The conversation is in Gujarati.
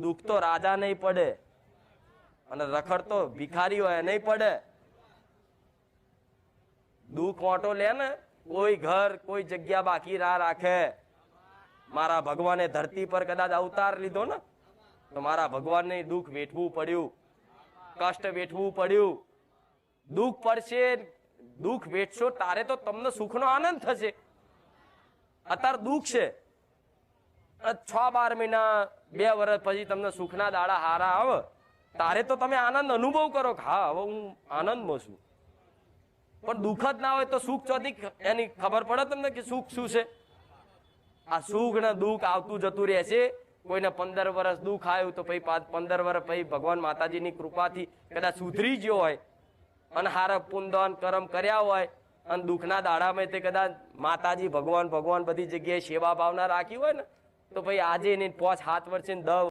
દુઃખ તો રાજા નહીં પડે અને રખડતો ભિખારી હોય નહીં પડે. દુઃખ ઓટો લે ને, કોઈ ઘર કોઈ જગ્યા બાકી ના રાખે. મારા ભગવાને ધરતી પર કદાચ અવતાર લીધો ને તો મારા ભગવાનને દુઃખ વેઠવું પડ્યું, કષ્ટ વેઠવું પડ્યું. દુઃખ પડશે, દુઃખ વેઠશો તારે તો તમને સુખનો આનંદ થશે. અત્યારે દુઃખ છે, 6-12 મહિના 2 વર્ષ પછી તમને સુખના દાડા હારા આવે તારે તો તમે આનંદ અનુભવ કરો કે હા હવે હું આનંદમાં છું. પણ દુઃખ જ ના હોય તો સુખ ચોથી એની ખબર પડે તમને કે સુખ શું છે? આ સુખ ને દુઃખ આવતું જતું રહેશે. કોઈને 15 વર્ષ દુઃખ આવ્યું તો પછી 15 વર્ષ પછી ભગવાન માતાજીની કૃપાથી કદાચ સુધરી ગયો હોય અને હારા પુણ્ય કર્મ કર્યા હોય અને દુઃખના દાડામાં તે કદાચ માતાજી ભગવાન બધી જગ્યાએ સેવા ભાવના રાખી હોય ને તો પછી આજે એને 5-7 વર્ષે 10